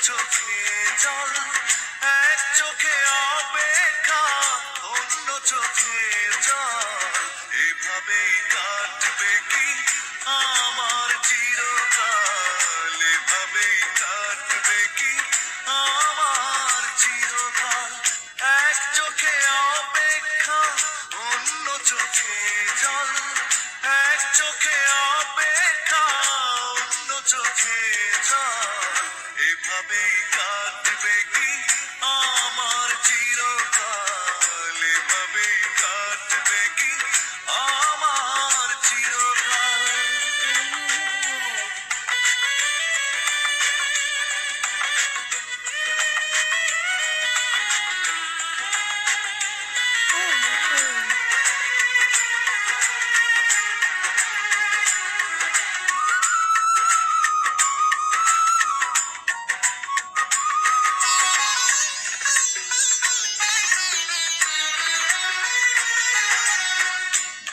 চোখে জল, এক চোখে অপেক্ষা, অন্য চোখে জল। এভাবেই কাটবে কি আমার চিরকাল, এভাবেই কাটবে কি আমার চিরকাল। এক চোখে অপেক্ষা, অন্য চোখে জল, এক চোখে অপেক্ষা, অন্য চোখে জল। এভাবেই কাটবে কি আমার চিরকাল, এভাবেই কাটবে কি আমার চিরকাল।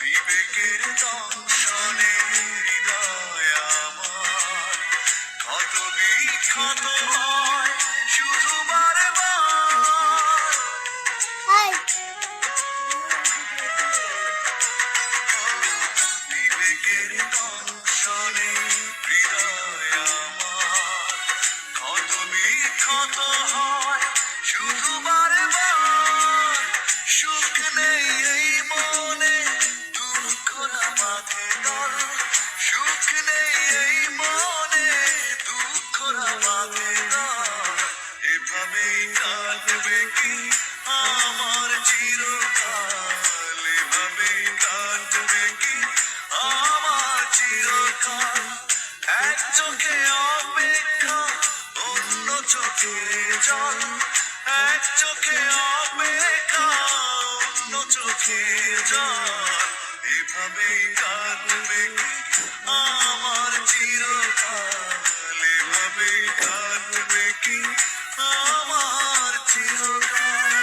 বিবেকের দংশনে হৃদয় আমার ক্ষত বিক্ষত হয় শুধু বারে বার। বিবেকের দংশনে হৃদয় আমার ক্ষত বিক্ষত হয় শুধু বারে বার। সুখ নেই এই মনে, দুঃখরা বাঁধে দল, সুখ নেই এই মনে, দুঃখরা বাঁধে দল। এভাবেই কাটবে কি আমার চিরকাল, এভাবেই কাটবে কি আমার চিরকাল। এক চোখে অপেক্ষা, অন্য চোখে জল, এক চোখে অপেক্ষা, অন্য চোখে জল। এভাবেই কাটবে কি আমার চিরকাল, এভাবেই কাটবে কি আমার চিরকাল।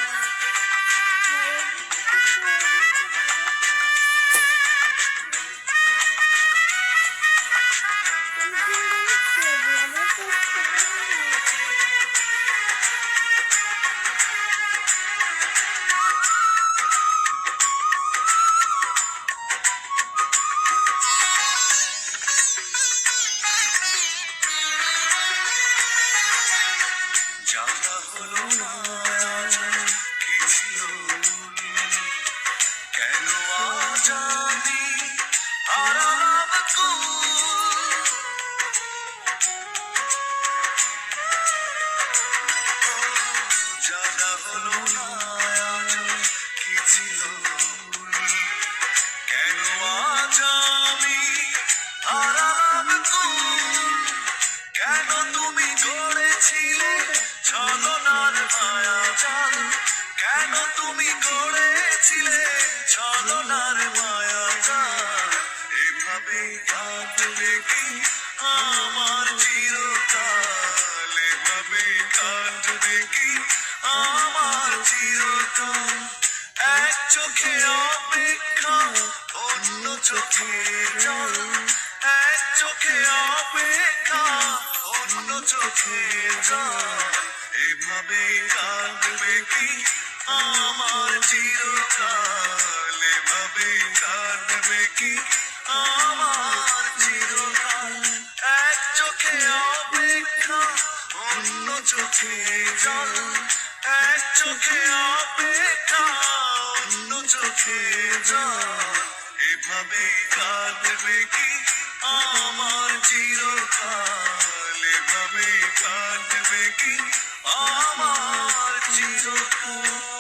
জানা হলো না আজ কি ছিল ভুল, কেন আজ আমি হারালাম কুল। জানা হলো না আজ কি ছিল ভুল, কেন আজ আমি হারালাম কুল। কেন তুমি গড়েছিলে ছলনার মায়া জাল, কেন তুমি গড়েছিলে ছলনার মায়া জাল। এভাবেই কাটবে কি আমার চিরকাল, এভাবেই কাটবে কি আমার চিরকাল। এক চোখে অপেক্ষা, অন্য চোখে জল, এক চোখে অপেক্ষা, অন্য চোখে জল। এভাবেই কাটবে কি আমার চিরকাল, এভাবেই কাটবে কি আমার চিরকাল। এক চোখে অপেক্ষা, অন্য চোখে জল, এক চোখে অপেক্ষা, অন্য চোখে জল। এভাবেই কাটবে কি আমার চিরকাল, এভাবেই কাটবে কি আমার চিরকাল।